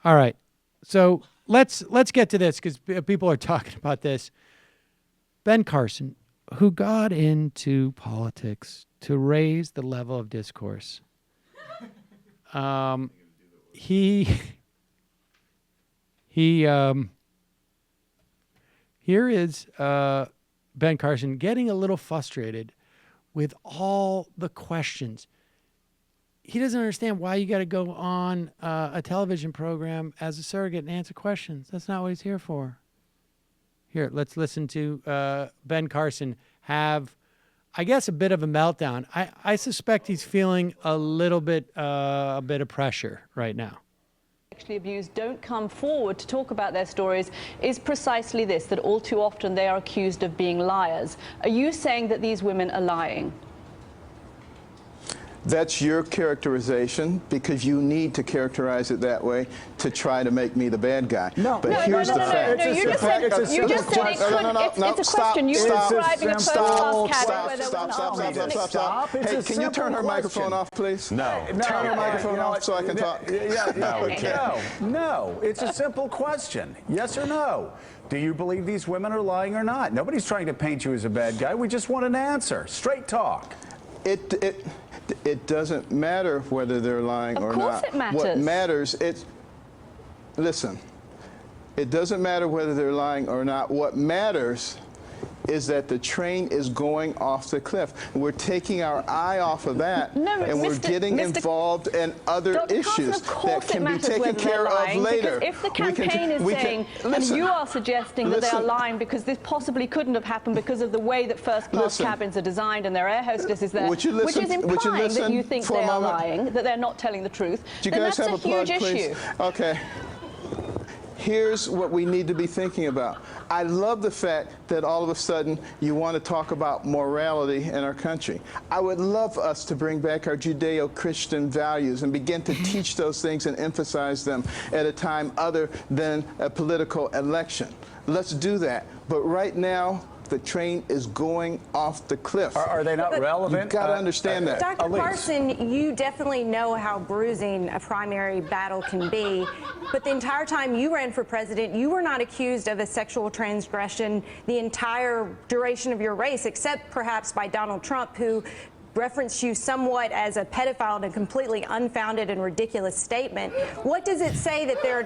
All right. So let's get to this because people are talking about this. Ben Carson, who got into politics to raise the level of discourse. Here is Ben Carson getting a little frustrated with all the questions. He doesn't understand why you got to go on a television program as a surrogate and answer questions. That's not what he's here for. Here, let's listen to Ben Carson have, I guess, a bit of a meltdown. I suspect he's feeling a bit of pressure right now. Sexually abused don't come forward to talk about their stories is precisely this, that all too often they are accused of being liars. Are you saying that these women are lying? That's your characterization because you need to characterize it that way to try to make me the bad guy. No, but no, here's no, the no, fact. no, you just said it couldn't. It's a question. You were describing a first-class cabinet where there was an Stop. Hey, can you turn her microphone off, please? No. Turn her microphone off so I can talk. No, we can't. No. It's a simple question. Yes or no? Do you believe these women are lying or not? Nobody's trying to paint you as a bad guy. We just want an answer. Straight talk. It doesn't matter whether they're lying or not. Of course it matters. What matters, listen, it doesn't matter whether they're lying or not. What matters is that the train is going off the cliff. We're taking our eye off of that, and we're getting involved in other issues that can be taken care of later. If the campaign is saying, and you are suggesting that they are lying because this possibly couldn't have happened because of the way that first-class cabins are designed and their air hostess is there, which is implying that you think they are lying, that they're not telling the truth, then that's a huge issue. Okay. Here's what we need to be thinking about. I love the fact that all of a sudden you want to talk about morality in our country. I would love us to bring back our Judeo-Christian values and begin to teach those things and emphasize them at a time other than a political election. Let's do that. But right now, the train is going off the cliff. Are they not relevant? You've got to understand that. Dr. Carson, you definitely know how bruising a primary battle can be, but the entire time you ran for president, you were not accused of a sexual transgression the entire duration of your race, except perhaps by Donald Trump, who referenced you somewhat as a pedophile in a completely unfounded and ridiculous statement. What does it say that there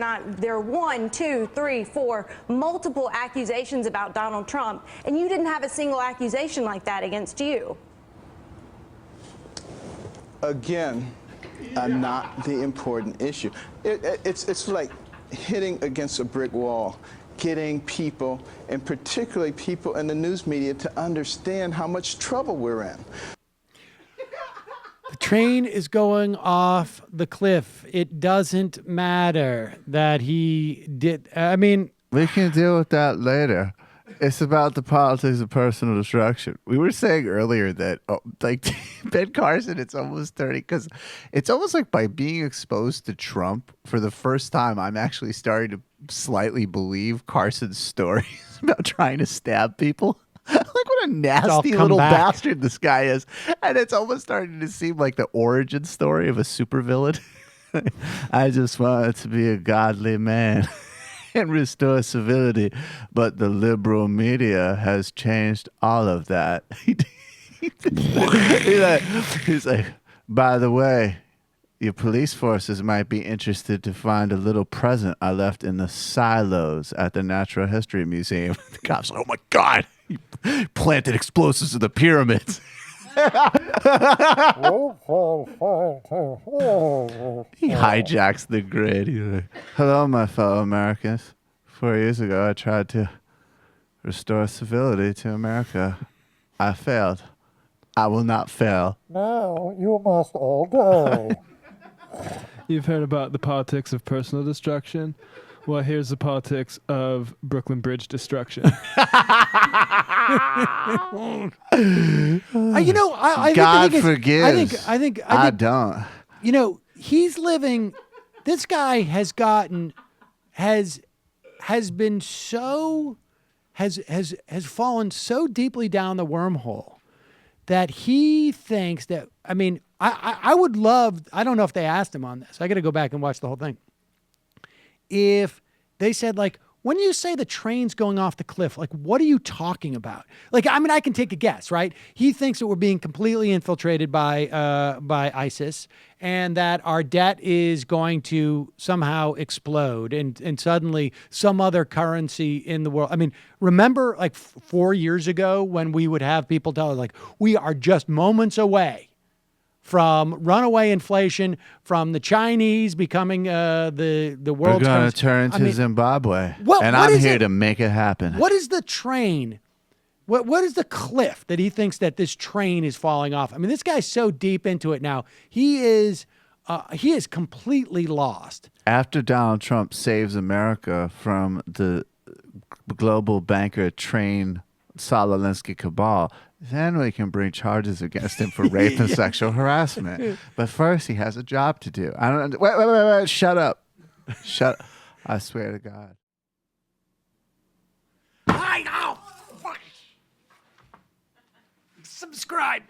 are 1, 2, 3, 4 multiple accusations about Donald Trump, and you didn't have a single accusation like that against you? Again, not the important issue. It's like hitting against a brick wall, getting people, and particularly people in the news media, to understand how much trouble we're in. The train is going off the cliff. It doesn't matter that he did. I mean, we can deal with that later. It's about the politics of personal destruction. We were saying earlier that, like, Ben Carson, it's almost 30, because it's almost like by being exposed to Trump for the first time, I'm actually starting to slightly believe Carson's stories about trying to stab people. Like, what a nasty little bastard this guy is. And it's almost starting to seem like the origin story of a supervillain. I just wanted to be a godly man and restore civility, but the liberal media has changed all of that. He's like, by the way, your police forces might be interested to find a little present I left in the silos at the Natural History Museum. The cops are like, oh my God, you planted explosives in the pyramids. He hijacks the grid. He's like, hello, my fellow Americans. 4 years ago, I tried to restore civility to America. I failed. I will not fail. Now you must all die. You've heard about the politics of personal destruction. Well, here's the politics of Brooklyn Bridge destruction. God forgives. I think I don't. You know, he's living. This guy has been so has fallen so deeply down the wormhole that he thinks that. I mean, I would love. I don't know if they asked him on this. I got to go back and watch the whole thing. if they said, like, when you say the train's going off the cliff, like, what are you talking about? Like, I mean, I can take a guess, right? He thinks that we're being completely infiltrated by ISIS, and that our debt is going to somehow explode, and suddenly some other currency in the world. I mean, remember like 4 years ago when we would have people tell us, like, we are just moments away from runaway inflation, from the Chinese becoming the world's. We're going to turn to Zimbabwe, and I'm here to make it happen. What is the train? What is the cliff that he thinks that this train is falling off? I mean, this guy's so deep into it now. He is completely lost. After Donald Trump saves America from the global banker train Saul Alinsky cabal, then we can bring charges against him for rape and sexual harassment. But first, he has a job to do. I don't. Wait! Shut up! Shut! I swear to God. I know. Subscribe.